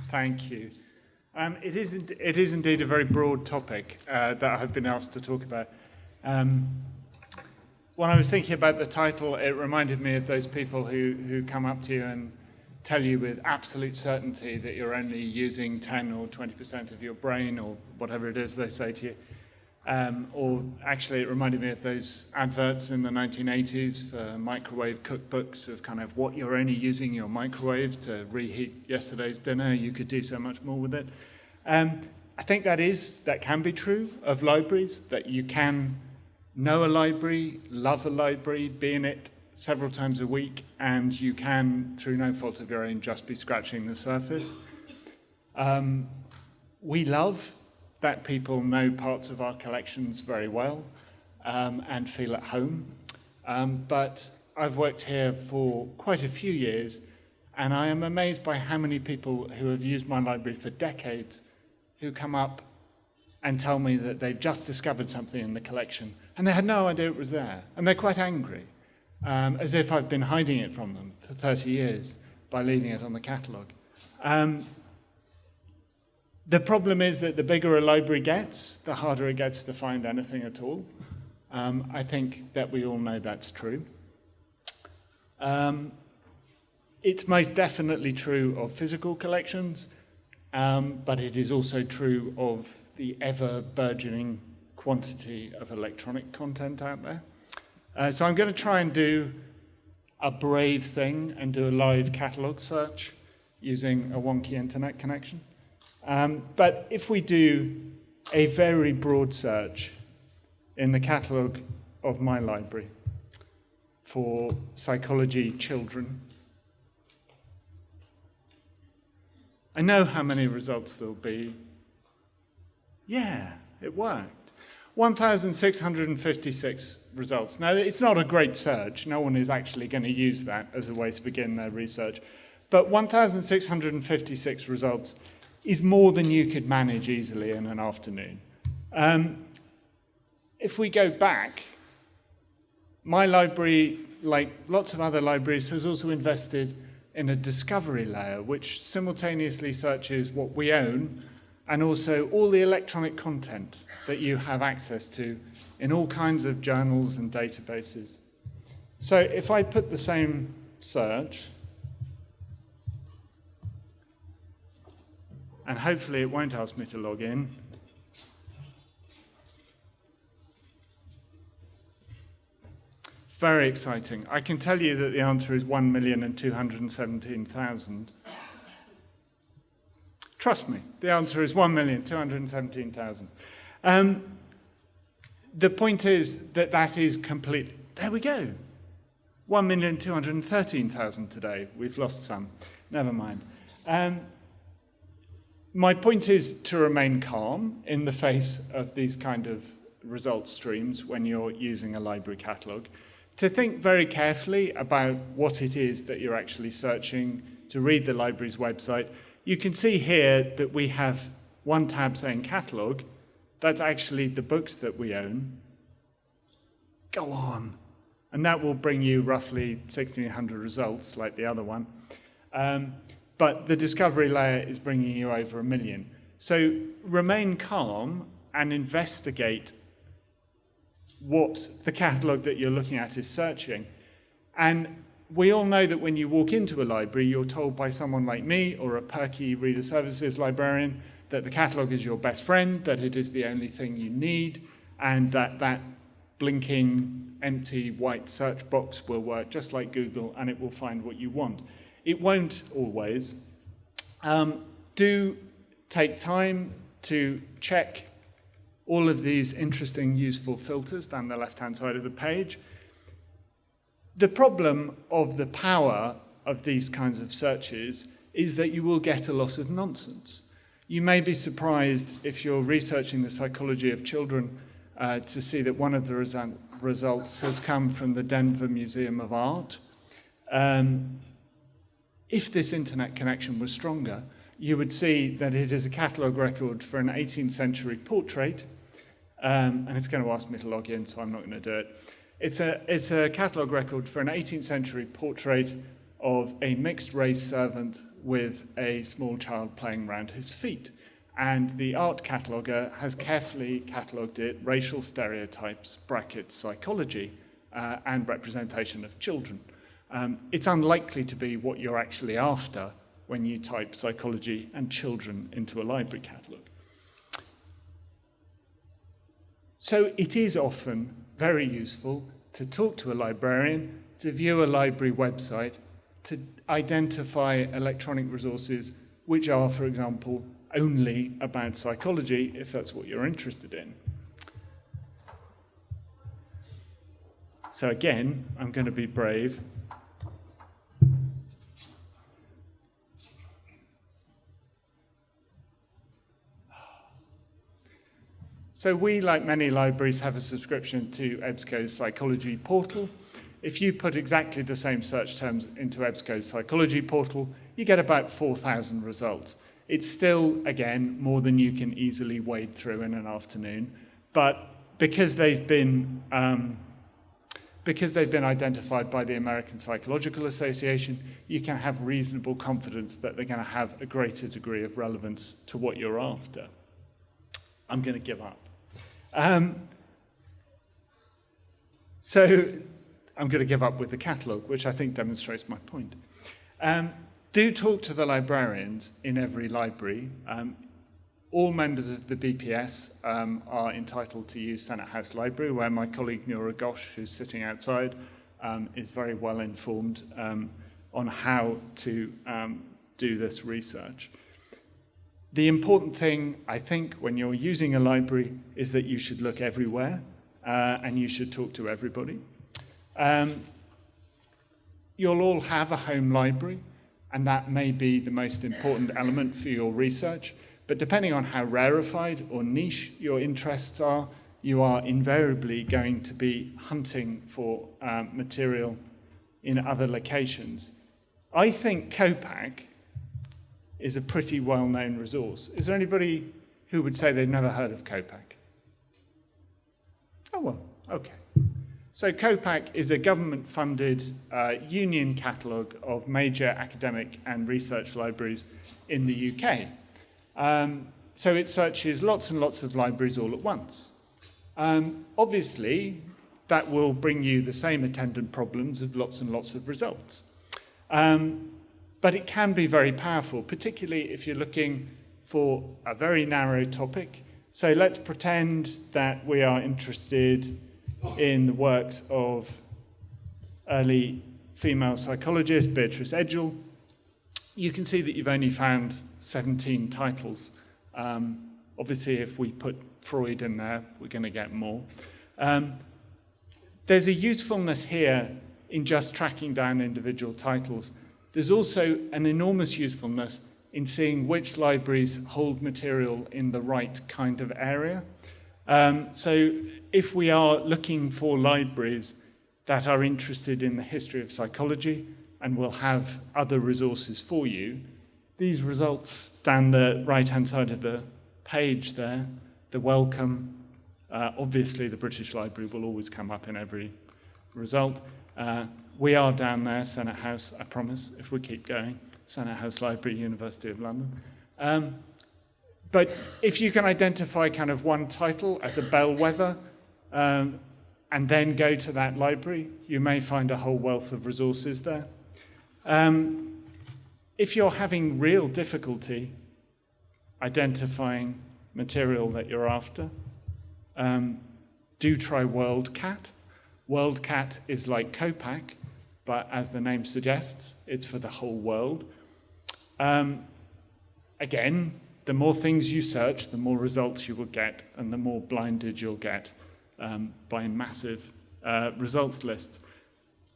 Thank you. It is indeed a very broad topic that I've been asked to talk about. When I was thinking about the title, it reminded me of those people who come up to you and tell you with absolute certainty that you're only using 10 or 20% of your brain or whatever it is they say to you. Or actually, it reminded me of those adverts in the 1980s for microwave cookbooks of kind of what you're only using your microwave to reheat yesterday's dinner. You could do so much more with it. I think that can be true of libraries, that you can know a library, love a library, be in it several times a week, and you can, through no fault of your own, just be scratching the surface. We love that people know parts of our collections very well and feel at home. But I've worked here for quite a few years, and I am amazed by how many people who have used my library for decades who come up and tell me that they've just discovered something in the collection, and they had no idea it was there, and they're quite angry, as if I've been hiding it from them for 30 years by leaving it on the catalogue. The problem is that the bigger a library gets, the harder it gets to find anything at all. I think that we all know that's true. It's most definitely true of physical collections, but it is also true of the ever-burgeoning quantity of electronic content out there. So I'm going to try and do a brave thing and do a live catalogue search using a wonky internet connection. But if we do a very broad search in the catalogue of my library for psychology children, I know how many results there'll be. Yeah, it worked. 1,656 results. Now, it's not a great search. No one is actually going to use that as a way to begin their research. But 1,656 results is more than you could manage easily in an afternoon. If we go back, my library, like lots of other libraries, has also invested in a discovery layer, which simultaneously searches what we own and also all the electronic content that you have access to in all kinds of journals and databases. So if I put the same search, and hopefully it won't ask me to log in. Very exciting. I can tell you that the answer is 1,217,000. Trust me, the answer is 1,217,000. The point is that that is complete. There we go. 1,213,000 today. We've lost some. Never mind. My point is to remain calm in the face of these kind of result streams when you're using a library catalogue, to think very carefully about what it is that you're actually searching, to read the library's website. You can see here that we have one tab saying catalogue. That's actually the books that we own. Go on. And that will bring you roughly 1,600 results like the other one. But the discovery layer is bringing you over 1 million. So remain calm and investigate what the catalogue that you're looking at is searching. And we all know that when you walk into a library, you're told by someone like me or a perky reader services librarian that the catalogue is your best friend, that it is the only thing you need, and that that blinking, empty, white search box will work just like Google, and it will find what you want. It won't always. Do take time to check all of these interesting, useful filters down the left-hand side of the page. The problem of the power of these kinds of searches is that you will get a lot of nonsense. You may be surprised if you're researching the psychology of children to see that one of the results has come from the Denver Museum of Art. If this internet connection was stronger, you would see that it is a catalogue record for an 18th century portrait, and it's going to ask me to log in, so I'm not going to do it. It's a catalogue record for an 18th century portrait of a mixed-race servant with a small child playing around his feet. And the art cataloguer has carefully catalogued it, racial stereotypes, brackets, psychology, and representation of children. It's unlikely to be what you're actually after when you type psychology and children into a library catalogue. So it is often very useful to talk to a librarian, to view a library website, to identify electronic resources which are, for example, only about psychology, if that's what you're interested in. So again, I'm going to be brave. So we, like many libraries, have a subscription to EBSCO's psychology portal. If you put exactly the same search terms into EBSCO's psychology portal, you get about 4,000 results. It's still, again, more than you can easily wade through in an afternoon. But because they've been identified by the American Psychological Association, you can have reasonable confidence that they're going to have a greater degree of relevance to what you're after. I'm going to give up. So I'm going to give up with the catalogue, which I think demonstrates my point. Do talk to the librarians in every library. All members of the BPS are entitled to use Senate House Library, where my colleague Nura Ghosh, who's sitting outside, is very well informed on how to do this research. The important thing, I think, when you're using a library is that you should look everywhere and you should talk to everybody. You'll all have a home library, and that may be the most important element for your research. But depending on how rarefied or niche your interests are, you are invariably going to be hunting for material in other locations. I think COPAC is a pretty well-known resource. Is there anybody who would say they've never heard of COPAC? Oh, well, okay. So COPAC is a government-funded union catalogue of major academic and research libraries in the UK. So it searches lots and lots of libraries all at once. Obviously, that will bring you the same attendant problems of lots and lots of results. But it can be very powerful, particularly if you're looking for a very narrow topic. So let's pretend that we are interested in the works of early female psychologist Beatrice Edgell. You can see that you've only found 17 titles. Obviously, if we put Freud in there, we're going to get more. There's a usefulness here in just tracking down individual titles. There's also an enormous usefulness in seeing which libraries hold material in the right kind of area. So if we are looking for libraries that are interested in the history of psychology and will have other resources for you, these results down the right-hand side of the page there, the welcome, obviously the British Library will always come up in every result. We are down there, Senate House, I promise, if we keep going. Senate House Library, University of London. But if you can identify kind of one title as a bellwether and then go to that library, you may find a whole wealth of resources there. If you're having real difficulty identifying material that you're after, do try WorldCat. WorldCat is like COPAC, but as the name suggests, it's for the whole world. Again, the more things you search, the more results you will get, and the more blinded you'll get by massive results lists.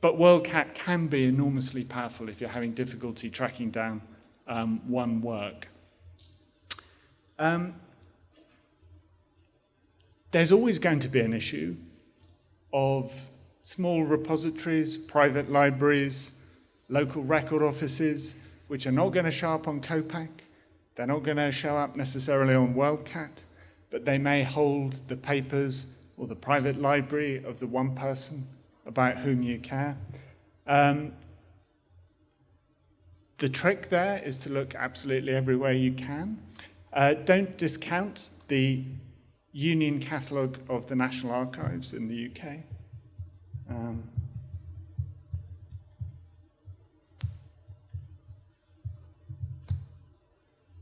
But WorldCat can be enormously powerful if you're having difficulty tracking down one work. There's always going to be an issue of small repositories, private libraries, local record offices, which are not going to show up on COPAC. They're not going to show up necessarily on WorldCat, but they may hold the papers or the private library of the one person about whom you care. The trick there is to look absolutely everywhere you can. Don't discount the Union Catalogue of the National Archives in the UK.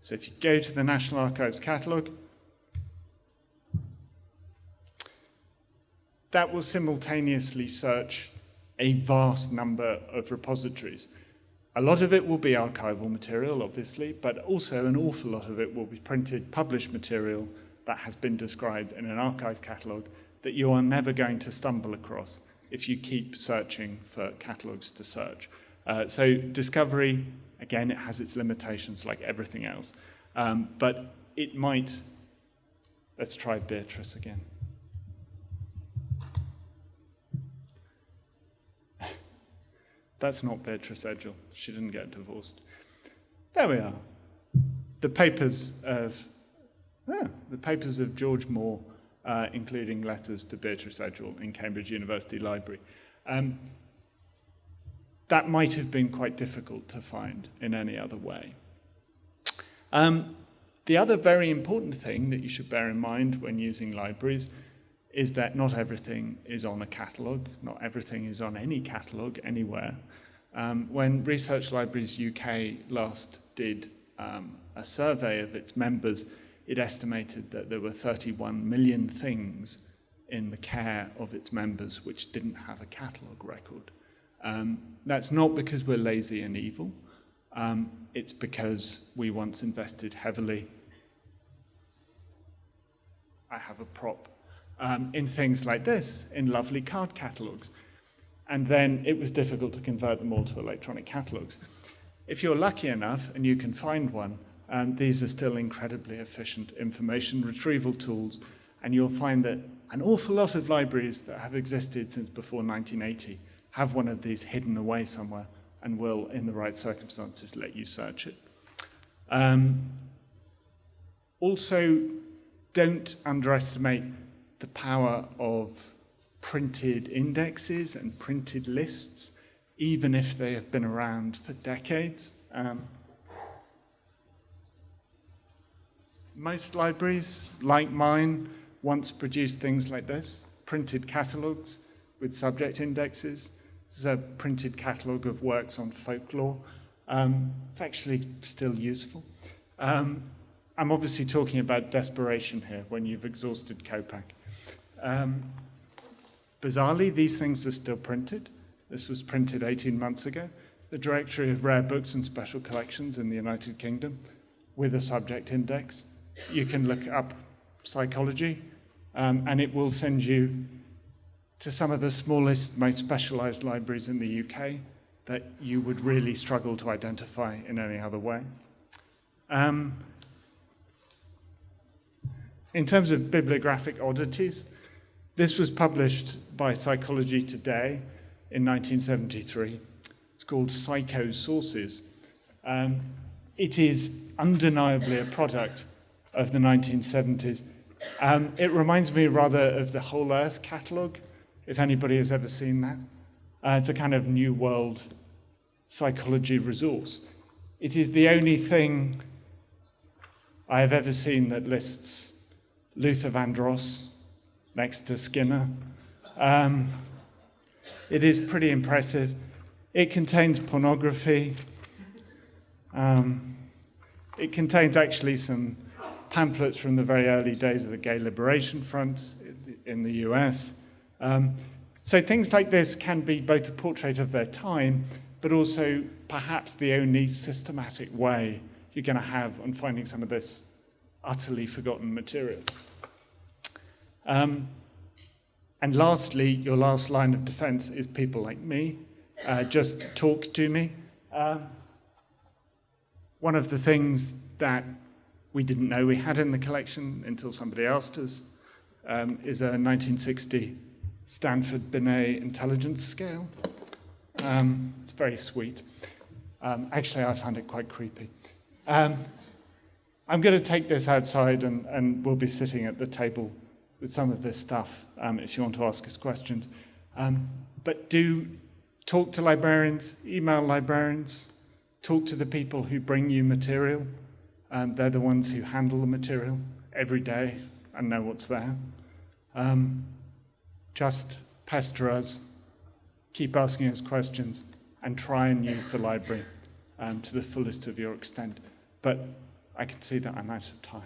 So if you go to the National Archives Catalogue, that will simultaneously search a vast number of repositories. A lot of it will be archival material, obviously, but also an awful lot of it will be printed, published material that has been described in an archive catalogue that you are never going to stumble across if you keep searching for catalogues to search. So discovery, again, it has its limitations like everything else, but it might, let's try Beatrice again. That's not Beatrice Edgell. She didn't get divorced. There we are. The papers of George Moore, including letters to Beatrice Edgell in Cambridge University Library. That might have been quite difficult to find in any other way. The other very important thing that you should bear in mind when using libraries is that not everything is on a catalogue, not everything is on any catalogue anywhere. When Research Libraries UK last did a survey of its members, it estimated that there were 31 million things in the care of its members which didn't have a catalogue record. That's not because we're lazy and evil. It's because we once invested heavily, I have a prop, in things like this, in lovely card catalogues. And then it was difficult to convert them all to electronic catalogues. If you're lucky enough and you can find one, these are still incredibly efficient information retrieval tools, and you'll find that an awful lot of libraries that have existed since before 1980 have one of these hidden away somewhere and will, in the right circumstances, let you search it. Also, don't underestimate the power of printed indexes and printed lists, even if they have been around for decades. Most libraries, like mine, once produced things like this, printed catalogues with subject indexes. This is a printed catalogue of works on folklore. It's actually still useful. I'm obviously talking about desperation here when you've exhausted Copac. Bizarrely, these things are still printed. This was printed 18 months ago. The Directory of Rare Books and Special Collections in the United Kingdom with a subject index. You can look up psychology, and it will send you to some of the smallest, most specialized libraries in the UK that you would really struggle to identify in any other way. In terms of bibliographic oddities, this was published by Psychology Today in 1973. It's called Psycho Sources. It is undeniably a product of the 1970s. It reminds me rather of the Whole Earth catalogue, if anybody has ever seen that. It's a kind of new world psychology resource. It is the only thing I have ever seen that lists Luther Vandross next to Skinner. It is pretty impressive. It contains pornography. It contains actually some pamphlets from the very early days of the Gay Liberation Front in the US. So things like this can be both a portrait of their time, but also perhaps the only systematic way you're going to have on finding some of this utterly forgotten material. And lastly, your last line of defense is people like me. Just talk to me. One of the things that we didn't know we had in the collection until somebody asked us is a 1960 Stanford Binet intelligence scale. It's very sweet. Actually, I found it quite creepy. I'm going to take this outside and we'll be sitting at the table with some of this stuff if you want to ask us questions. But do talk to librarians, email librarians, Talk to the people who bring you material. They're the ones who handle the material every day and know what's there. Just pester us, keep asking us questions, and try and use the library to the fullest of your extent. But I can see that I'm out of time.